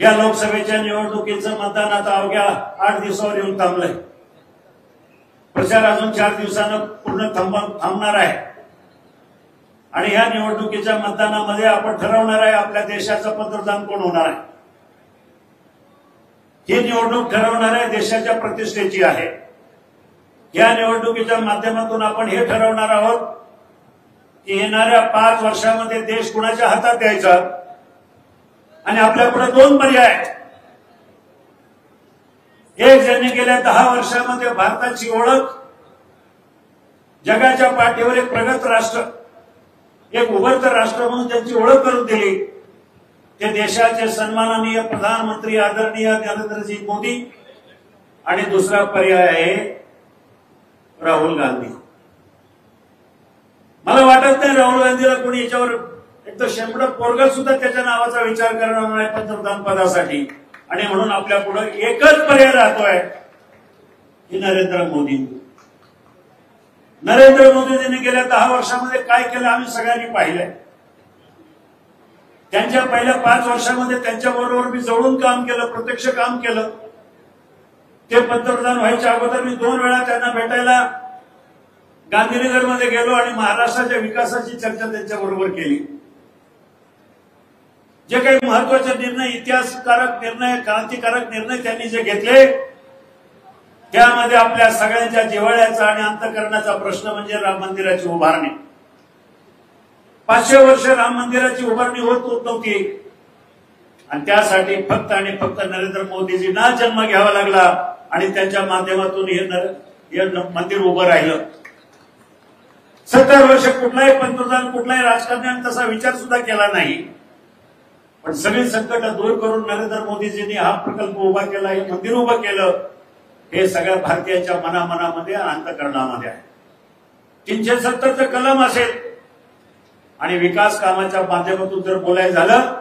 या लोकसभेच्या निवडणुकीचं मतदान आता अवघ्या 8 दिवसावर येऊन थांबलंय। प्रचार अजून 4 दिवसानं पूर्ण थांबणार आहे आणि या निवडणुकीच्या मतदानामध्ये आपण ठरवणार आहे आपल्या देशाचं पंतप्रधान कोण होणार आहे। ही निवडणूक ठरवणार आहे देशाच्या प्रतिष्ठेची आहे। या निवडणुकीच्या माध्यमातून आपण हे ठरवणार आहोत की येणाऱ्या 5 वर्षामध्ये देश कुणाच्या हातात द्यायचा आणि आपल्यापुढे 2 पर्याय आहेत। एक, ज्यांनी गेल्या 10 वर्षामध्ये भारताची ओळख जगाच्या पाठीवर एक प्रगत राष्ट्र, एक उभरतं राष्ट्र म्हणून त्यांची ओळख करून दिली, ते देशाचे सन्माननीय प्रधानमंत्री आदरणीय नरेंद्रजी मोदी। आणि दुसरा पर्याय आहे राहुल गांधी। मला वाटत नाही राहुल गांधीला कोणी याच्यावर एक तर शेंबडं पोरगा सुद्धा त्याच्या नावाचा विचार करणार नाही पंतप्रधान पदासाठी, आणि म्हणून आपल्या पुढे एकच पर्याय राहतोय की नरेंद्र मोदी। नरेंद्र मोदींनी गेल्या 10 वर्षामध्ये काय केलं आम्ही सगळ्यांनी पाहिलंय। त्यांच्या पहिल्या 5 वर्षामध्ये त्यांच्याबरोबर मी जवळून काम केलं, प्रत्यक्ष काम केलं। ते पंतप्रधान व्हायच्या अगोदर मी 2 वेळा त्यांना भेटायला गांधीनगरमध्ये गेलो आणि महाराष्ट्राच्या विकासाची चर्चा त्यांच्याबरोबर केली। जे काही महत्वाचे निर्णय, इतिहासकारक निर्णय, क्रांतिकारक निर्णय त्यांनी जे घेतले त्यामध्ये आपल्या सगळ्यांच्या जिव्हाळ्याचा आणि अंतःकरणाचा प्रश्न म्हणजे राम मंदिराची उभारणी। 500 वर्ष राम मंदिराची उभारणी होत नव्हती आणि त्यासाठी फक्त आणि फक्त नरेंद्र मोदीजींना जन्म घ्यावा लागला आणि त्यांच्या माध्यमातून हे मंदिर उभं राहिलं। 70 वर्ष कुठलाही पंतप्रधान, कुठलाही राजकारण्याने तसा विचार सुद्धा केला नाही, पण सगळी संकट दूर करून नरेंद्र मोदीजींनी हा प्रकल्प उभा केला, हे मंदिर उभं केलं। हे सगळ्या भारतीयांच्या मनामध्ये अंतःकरणामध्ये आहे। 370चं कलम असेल आणि विकास कामाच्या माध्यमातून जर बोलायचं झालं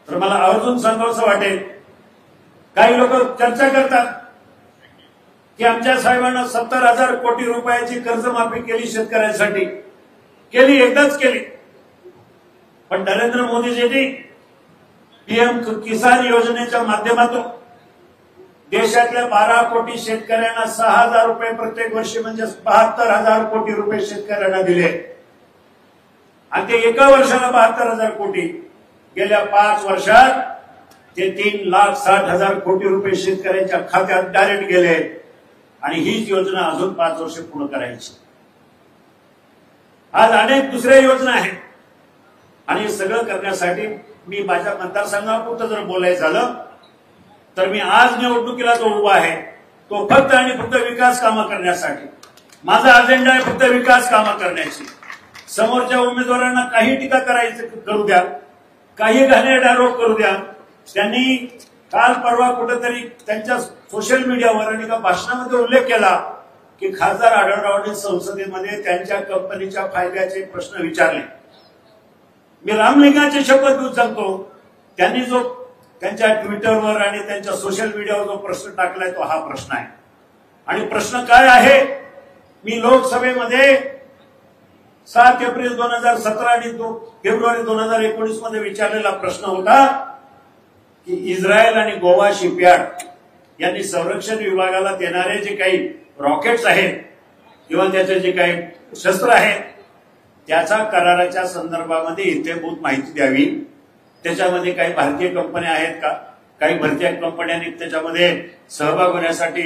तर मला आवर्जून सांगावंसं वाटेल, काही लोक चर्चा करतात की आमच्या साहेबांना 70,000 कोटी रुपयाची कर्जमाफी केली शेतकऱ्यांसाठी, केली, एकदाच केली। पण नरेंद्र मोदीजींनी पीएम किसान योजनेच्या माध्यमातून देशातल्या 12 कोटी शेतकऱ्यांना 6,000 रुपये प्रत्येक वर्षी म्हणजे 72,000 कोटी रुपये शेतकऱ्यांना दिले आणि ते एका वर्षाला 72,000 कोटी, गेल्या 5 वर्षात ते 3,60,000 कोटी रुपये शेतकऱ्यांच्या खात्यात डायरेक्ट गेले आणि हीच योजना अजून 5 वर्ष पूर्ण करायची। आज अनेक दुसऱ्या योजना आहेत आणि सगळं करण्यासाठी मी माझ्या मतदारसंघापुरतं जर बोलायचं झालं तर मी आज निवडणुकीला जो उभा आहे तो फक्त आणि फक्त विकास कामं करण्यासाठी। माझा अजेंडा आहे फक्त विकास कामं करण्याची। समोरच्या उमेदवारांना काही टीका करू द्या, काही घाणेरडारोप करू द्या। त्यांनी काल परवा कुठेतरी त्यांच्या सोशल मीडियावर आणि एका भाषणामध्ये उल्लेख केला की खासदार आढळरावांनी संसदेमध्ये त्यांच्या कंपनीच्या फायद्याचे प्रश्न विचारले। मी रामलिंगाची शपथ घेऊन सांगतो, त्यांनी जो त्यांच्या ट्विटरवर आणि त्यांच्या सोशल मीडियावर जो प्रश्न टाकलाय तो हा प्रश्न आहे। आणि प्रश्न काय आहे, मी लोकसभेमध्ये 7 एप्रिल 2017 आणि फेब्रुवारी 2019 मध्ये विचारलेला प्रश्न होता की इस्रायल आणि गोवा शिपयार्ड यांनी संरक्षण विभागाला देणारे जे काही रॉकेट्स आहेत किंवा त्याचे जे काही शस्त्र आहेत त्याचा कराराच्या संदर्भामध्ये इत्थंभूत माहिती द्यावी। त्याच्यामध्ये काही भारतीय कंपन्या आहेत का, काही भारतीय कंपन्यांनी त्याच्यामध्ये सहभाग होण्यासाठी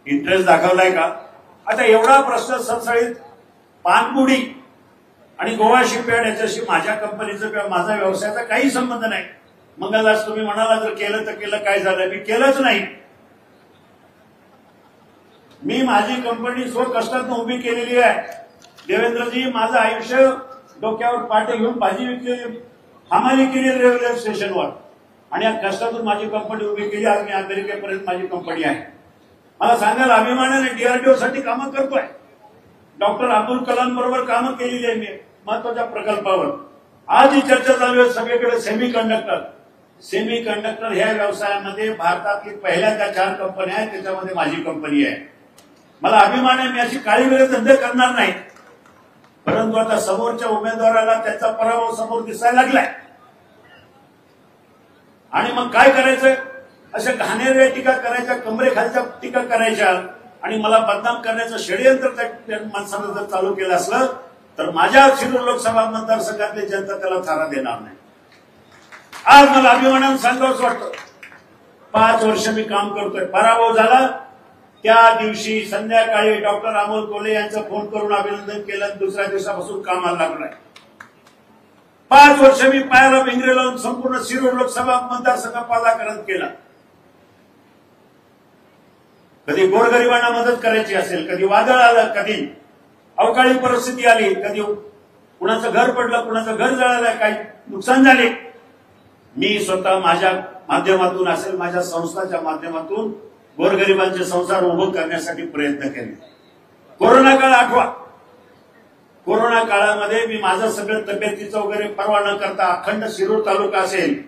इंटरेस्ट दाखवलाय का। आता एवढा प्रश्न सळसळीत पानपुडी आणि गोवा शिपयार्ड याच्याशी माझ्या कंपनीचा किंवा माझा व्यवसायाचा काही संबंध नाही। मग आज तुम्ही म्हणाला जर केलं तर केलं, काय झालं, मी केलंच नाही। मी माझी कंपनी स्वकष्टातून उभी केलेली आहे। देवेंद्रजी माझं आयुष्य डोक्यावर पाटे घेऊन भाजी विकली, हमाली केली रेल्वे स्टेशनवर आणि या कष्टातून माझी कंपनी उभी केली। आज मी अमेरिकेपर्यंत माझी कंपनी आहे। मला सांगायला अभिमानाने डीआरडीओ साठी कामं करतोय, डॉक्टर अब्दुल कलाम बरोबर कामं केलेली आहे मी महत्वाच्या प्रकल्पावर। आज ही चर्चा चालू आहे सगळीकडे सेमीकंडक्टर ह्या व्यवसायामध्ये भारतातली पहिल्या त्या 4 कंपन्या आहेत, त्याच्यामध्ये माझी कंपनी आहे। मला अभिमान आहे, मी अशी काळी वेळ धंदे करणार नाही। परंतु आता समोरच्या उमेदवाराला त्याचा पराभव समोर दिसायला लागलाय आणि मग काय करायचं, अशा घाणेरड्या टीका करायच्या, कमरेखालच्या टीका करायच्या आणि मला बदनाम करण्याचं षडयंत्र त्या माणसानं जर चालू केलं असलं तर माझ्या शिरूर लोकसभा मतदारसंघातली जनता त्याला थारा देणार नाही. आज मला अभिमानानं सांगावंच वाटतं, 5 वर्ष मी काम करतोय. पराभव झाला त्या दिवशी संध्याकाळी डॉक्टर अमोल कोल्हे यांचा फोन करून अभिनंदन केलं. दुसऱ्या दिवसापासून कामाला लागलाय. 5 वर्ष मी पायाला भिंगरे लावून संपूर्ण शिरूर लोकसभा मतदारसंघ पादाकरण केला. कधी गोरगरिबांना मदत करायची असेल, कधी वादळ आलं, कधी अवकाळी परिस्थिती आली, कधी कुणाचं घर पडलं, कुणाचं घर जळालं, काही नुकसान झाले, मी स्वतः माझ्या माध्यमातून असेल, माझ्या संस्थाच्या माध्यमातून गोरगरिबांचे संसार उभं करण्यासाठी प्रयत्न केले. कोरोना काळ आठवा. कोरोना काळामध्ये मी माझं सगळं तब्येतीचं वगैरे पर्वा न करता अखंड शिरूर तालुका असेल,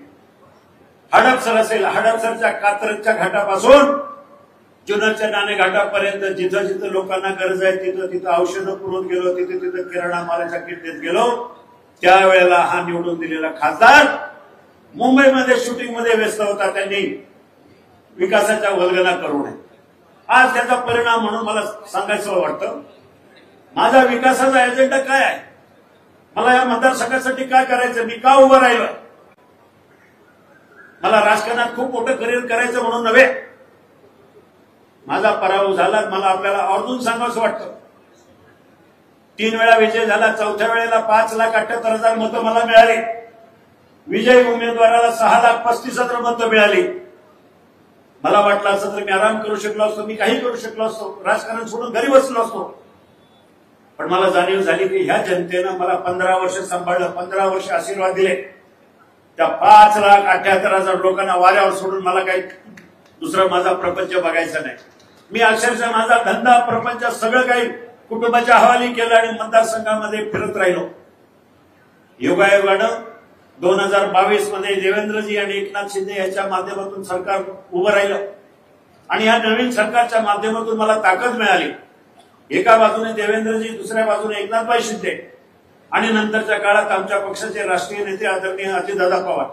हडपसर असेल, हडपसरच्या कात्रजच्या घाटापासून जुन्नरच्या नाणे घाटापर्यंत जिथं जिथं लोकांना गरज आहे तिथं तिथं औषधं पुरवून गेलो, तिथे तिथं किराणा मालाच्या किट देत गेलो. त्यावेळेला हा निवडून दिलेला खासदार मुंबईमध्ये शूटिंगमध्ये व्यस्त होता. त्यांनी विकासाच्या वल्गना करू नये. आज त्याचा परिणाम म्हणून मला सांगायचं वाटतं, माझा विकासाचा एजेंडा काय आहे, मला या मतदारसंघासाठी काय करायचं, मी का उभं राहिलो. मला राजकारणात खूप मोठं करिअर करायचं म्हणून नव्हे. माझा पराभव झाला, मला आपल्याला आवर्जून सांगावंसं वाटतं. 3 वेळा विजय झाला, 4थ्या वेळेला 5,78,000 मतं मला मिळाली. विजयी उमेदवाराला 6,35,000 मतं मिळाली. मला वाटलं असं तर मी आराम करू शकलो असतो, मी काही करू शकलो असतो, राजकारण सोडून घरी बसलो असतो. पण मला जाणीव झाली की ह्या जनतेनं मला 15 वर्ष सांभाळलं, 15 वर्ष आशीर्वाद दिले. त्या 5,78,000 लोकांना वाऱ्यावर सोडून मला काही दुसरा माझा प्रपंच बघायचा नाही. मी अक्षरशः माझा धंदा प्रपंच सगळं काही कुटुंबाच्या हवाली केलं आणि मतदारसंघामध्ये फिरत राहिलो. योगायोगानं 2022 मध्ये देवेंद्रजी आणि एकनाथ शिंदे यांच्या माध्यमातून सरकार उभं राहिलं आणि या नवीन सरकारच्या माध्यमातून मला ताकद मिळाली. एका बाजूने देवेंद्रजी, दुसऱ्या बाजूने एकनाथभाई शिंदे आणि नंतरच्या काळात आमच्या पक्षाचे राष्ट्रीय नेते आदरणीय अजितदादा पवार.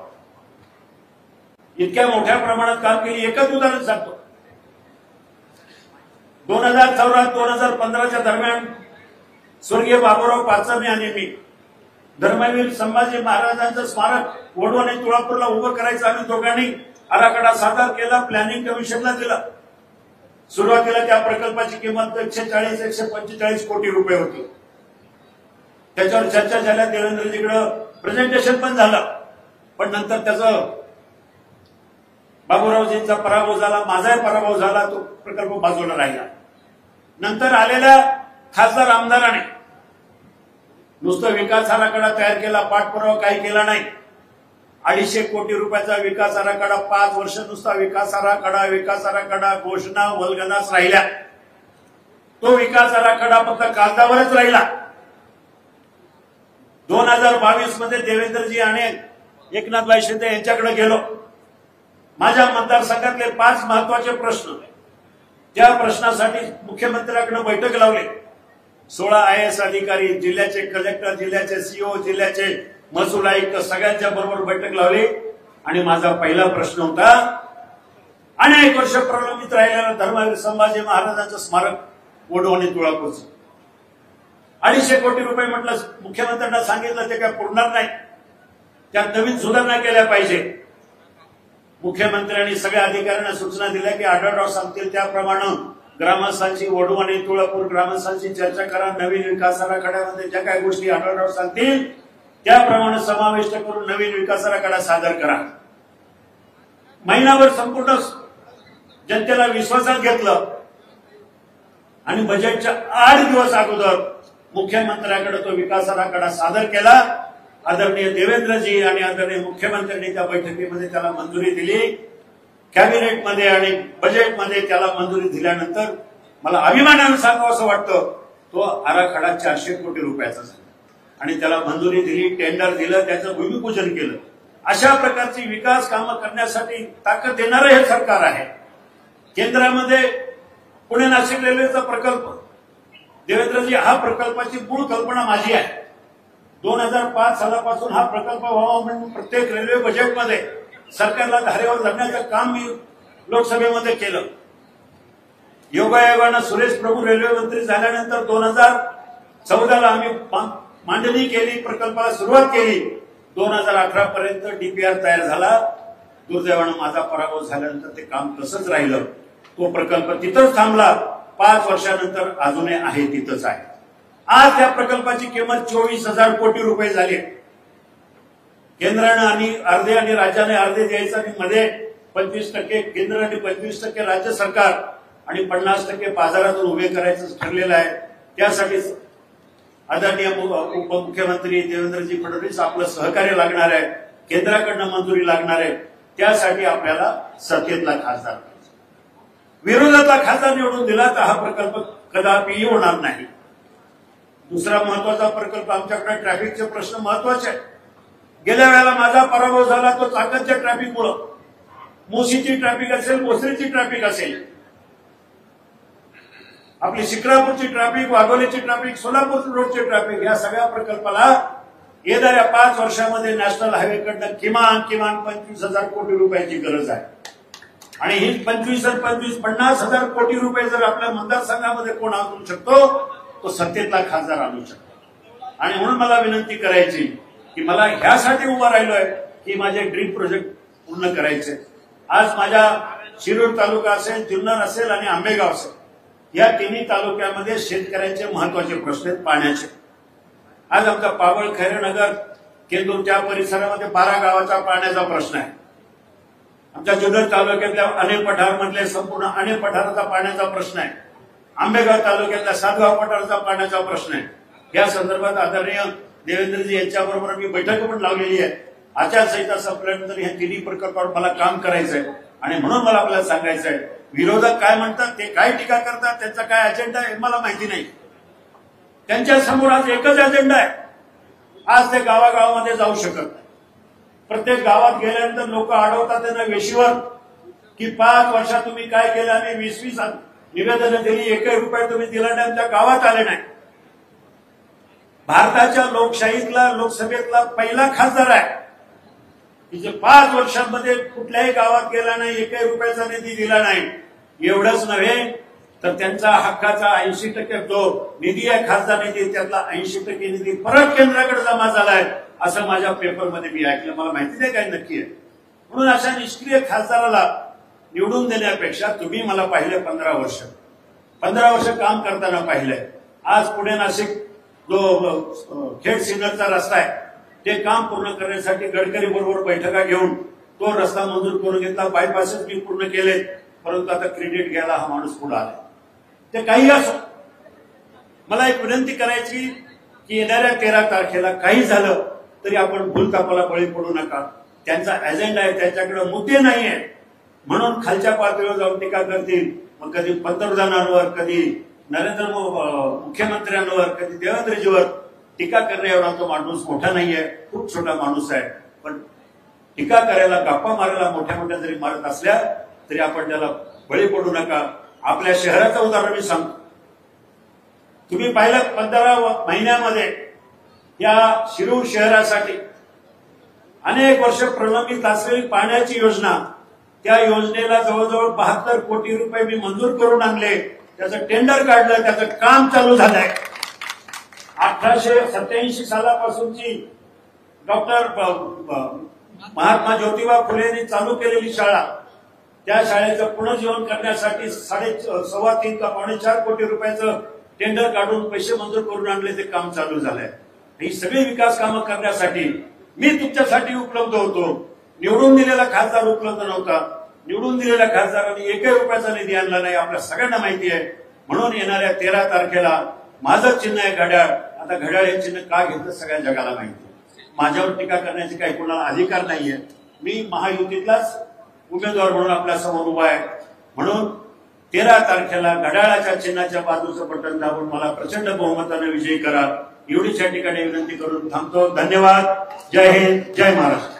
इतक्या मोठ्या प्रमाणात काम केली. एकच उदाहरण सांगतो, 2014-2015च्या दरम्यान स्वर्गीय बाबूराव पाचरणे आणि मी धर्मवीर संभाजी महाराजांचं स्मारक वडवण आणि तुळापूरला उभं करायचं आम्ही दोघांनी आराखडा सादर केला, प्लॅनिंग कमिशनला दिला. सुरुवातीला त्या प्रकल्पाची किंमत 140-145 कोटी रुपये होती. त्याच्यावर चर्चा झाल्या, देवेंद्रजीकडे प्रेझेंटेशन पण झालं, पण नंतर त्याचं बाबूरावजींचा पराभव झाला, माझाही पराभव झाला, तो प्रकल्प बाजूला राहिला. नंतर आलेल्या खासदार आमदाराने नुसतं विकास आराखडा तयार केला, पाठपुरावा काही केला नाही. 250 कोटी रुपयाचा विकास आराखडा, 5 वर्ष नुसता विकास आराखडा घोषणा वल्गनाच राहिल्या. तो विकास आराखडा फक्त कागदावरच राहिला. 2022 मध्ये देवेंद्रजी आणि एकनाथभाई शिंदे यांच्याकडे गेलो. माझ्या मतदारसंघातले 5 महत्वाचे प्रश्न, त्या प्रश्नासाठी मुख्यमंत्र्यांकडे बैठक लावली. 16 IAS अधिकारी, जिल्ह्याचे कलेक्टर, जिल्ह्याचे सीओ, जिल्ह्याचे महसूल आयुक्त सगळ्यांच्या बरोबर बैठक लावली आणि माझा पहिला प्रश्न होता, अनेक वर्ष प्रलंबित राहिलेलं धर्मवीर संभाजी महाराजांचं स्मारक वडवणी तुळापूरचं 250 कोटी रुपये म्हटलं. मुख्यमंत्र्यांना सांगितलं ते काय पुरणार नाही, त्यात नवीन सुधारणा केल्या पाहिजे. मुख्यमंत्र्यांनी सगळ्या अधिकाऱ्यांना सूचना दिल्या की आढळराव सांगतील त्याप्रमाणे ग्रामस्थांची वडवणी तुळापूर ग्रामस्थांची चर्चा करा. नवीन विकास आराखड्यामध्ये ज्या काही गोष्टी आढळराव सांगतील त्याप्रमाणे समाविष्ट करून नवीन विकास आराखडा सादर करा. महिनाभर संपूर्ण जनतेला विश्वासात घेतलं आणि बजेटच्या 8 दिवस अगोदर मुख्यमंत्र्यांकडे तो विकास आराखडा सादर केला. आदरणीय देवेंद्रजी आणि आदरणीय मुख्यमंत्र्यांनी त्या बैठकीमध्ये त्याला मंजुरी दिली. कॅबिनेटमध्ये आणि बजेटमध्ये त्याला मंजुरी दिल्यानंतर मला अभिमानानं सांगावंसं वाटतं, तो आराखडा 400 कोटी रुपयाचा झाला आणि त्याला मंजुरी दिली, टेंडर दिलं, त्याचं भूमिपूजन केलं. अशा प्रकारची विकास कामं करण्यासाठी ताकद देणारं हे सरकार आहे. केंद्रामध्ये पुणे नाशिक रेल्वेचा प्रकल्प, देवेंद्रजी, हा प्रकल्पाची मूळ कल्पना माझी आहे. 2005 सालापासून हा प्रकल्प व्हावा म्हणून प्रत्येक रेल्वे बजेटमध्ये सरकारला धारेवर धरण्याचं काम मी लोकसभेमध्ये केलं. योगायोगानं सुरेश प्रभू रेल्वे मंत्री झाल्यानंतर 2014ला आम्ही मांडणी केली, प्रकल्पाला सुरुवात केली. 2018 पर्यंत डीपीआर तयार झाला. दुर्दैवानं माझा पराभव झाल्यानंतर ते काम तसंच राहिलं. तो प्रकल्प तिथंच थांबला. 5 वर्षानंतर अजूनही आहे तिथंच आहे. आज त्या प्रकल्पाची किंमत 24,000 कोटी रुपये झाली. केंद्रानं आणि राज्याने अर्धे द्यायचं आणि मध्ये 25% केंद्र आणि 25% राज्य सरकार आणि 50% बाजारातून उभे करायचं ठरलेलं आहे. त्यासाठी आदरणीय उपमुख्यमंत्री देवेंद्रजी फडणवीस आपलं सहकार्य लागणार आहे. केंद्राकडनं मंजुरी लागणार आहे. त्यासाठी आपल्याला सत्तेतला खासदार, विरोधातला खासदार निवडून दिला तर हा प्रकल्प कदापिही होणार नाही. दुसरा महत्वाचा प्रकल्प आमच्याकडे ट्रॅफिकचे प्रश्न महत्वाचे आहेत. गेल्या वेळेला माझा पराभव झाला तो चाकणच्या ट्रॅफिकमुळे. मोशीची ट्रॅफिक असेल, भोसरीची ट्रॅफिक असेल, आपली शिक्रापूरची ट्रॅफिक, वाघोलीची ट्रॅफिक, सोलापूर रोडची ट्रॅफिक, या सगळ्या प्रकल्पाला येणाऱ्या 5 वर्षामध्ये नॅशनल हायवेकडनं किमान 25,000 कोटी रुपयाची गरज आहे. आणि ही 50,000 कोटी रुपये जर आपल्या मतदारसंघामध्ये कोण आणू शकतो तो सत्तेतला खासदार आणू शकतो. आणि म्हणून मला विनंती करायची की मला ह्यासाठी उभा राहिलोय की माझे ड्रीम प्रोजेक्ट पूर्ण करायचे. आज माझ्या शिरूर तालुका असेल, जुन्नर असेल आणि आंबेगाव असेल, या तिन्ही तालुक्यामध्ये शेतकऱ्यांचे महत्वाचे प्रश्न आहेत पाण्याचे. आज आमचा पाबळ, खैरनगर, केंदूर त्या परिसरामध्ये 12 गावाचा पाण्याचा प्रश्न आहे. आमच्या जुन्नर तालुक्यातल्या अनेक पठारमधले संपूर्ण अनेक पठाराचा पाण्याचा प्रश्न आहे. आंबेगाव तालुक्यातल्या सातगाव पठाराचा पाण्याचा प्रश्न आहे. या संदर्भात आदरणीय देवेंद्रजी यांच्याबरोबर मी बैठक पण लावलेली आहे. आचारसंहिता संपल्यानंतर ह्या तिन्ही प्रकल्पावर मला काम करायचंय. आणि म्हणून मला आपल्याला सांगायचं आहे, विरोधक काय म्हणतात, ते काय टीका करतात, त्यांचा काय अजेंडा आहे मला माहिती नाही. त्यांच्या समोर आज एकच अजेंडा आहे. आज ते गावागावामध्ये जाऊ शकत नाही. प्रत्येक गावात गेल्यानंतर लोक अडवतात त्यांना वेशीवर की 5 वर्षात तुम्ही काय केलं. आणि 20 निवेदनं दिली, 1 रुपया तुम्ही दिला नाही, आमच्या गावात आले नाही. भारताच्या लोकशाहीतला, लोकसभेतला पहिला खासदार आहे की जे 5 वर्षांमध्ये कुठल्याही गावात गेला नाही, 1 रुपयाचा निधी दिला नाही. एवढंच नव्हे तर त्यांचा हक्काचा 80% जो निधी आहे, खासदार निधी, त्यातला 80% निधी परत केंद्राकडे जमा झालाय असं माझ्या पेपरमध्ये मी ऐकलं. मला माहिती नाही काय नक्की आहे. म्हणून अशा निष्क्रिय खासदाराला निवडून देण्यापेक्षा तुम्ही मला पाहिलं 15 वर्ष काम करताना पाहिलंय. आज पुणे नाशिक जो खेड सिन्नरचा रस्ता आहे ते काम पूर्ण करण्यासाठी गडकरी बरोबर बैठका घेऊन तो रस्ता मंजूर करून घेतला. बायपासेस मी पूर्ण केले. परंतु आता क्रेडिट घ्यायला हा माणूस पुढे आला. ते काही असो, मला एक विनंती करायची की येणाऱ्या 13 तारखेला काही झालं तरी आपण भूलथापाला बळी पडू नका. त्यांचा अजेंडा आहे, त्यांच्याकडे मुद्दे नाही आहे म्हणून खालच्या पातळीवर जाऊन टीका करतील. मग कधी पंतप्रधानांवर, कधी नरेंद्र मुख्यमंत्र्यांवर, कधी देवेंद्रजीवर टीका करण्यावर तो माणूस मोठा नाहीये, खूप छोटा माणूस आहे. पण टीका करायला, गप्पा मारायला मोठ्या मोठ्या जरी मारत असल्या तरी आपण त्याला बळी पडू नका. आपल्या शहराचं उदाहरण मी सांगतो. तुम्ही पाहिलं 15 महिन्यामध्ये या शिरूर शहरासाठी अनेक वर्ष प्रलंबित असलेली पाण्याची योजना, त्या योजनेला जवळजवळ 72 कोटी रुपये मी मंजूर करून आणले. त्याचं टेंडर काढलं, त्याचं काम चालू झालंय. 1887 सालापासूनची डॉक्टर महात्मा ज्योतिबा फुलेंनी चालू केलेली शाळा, त्या शाळेचं पुनर्जीवन करण्यासाठी 3.25 का 4.5 कोटी रुपयाचं टेंडर काढून पैसे मंजूर करून आणले. ते काम चालू झालंय. ही सगळी विकास कामं करण्यासाठी मी तुमच्यासाठी उपलब्ध होतो. निवडून दिलेला खासदार उपलब्ध नव्हता. निवडून दिलेल्या खासदारांनी 1 रुपयाचा निधी आणला नाही, आपल्या सगळ्यांना माहिती आहे. म्हणून येणाऱ्या 13 तारखेला माझं चिन्ह आहे घड्याळ. आता घड्याळ हे चिन्ह का घेतलं सगळ्या जगाला माहिती. माझ्यावर टीका करण्याचे काही कोणाला अधिकार नाहीये. मी महायुतीतलाच उमेदवार म्हणून आपल्या समोर उभा आहे. म्हणून 13 तारखेला घड्याळाच्या चिन्हाच्या बाजूचं बटन दाबून मला प्रचंड बहुमताने विजयी करा, एवढीच या ठिकाणी विनंती करून थांबतो. धन्यवाद. जय हिंद, जय महाराष्ट्र.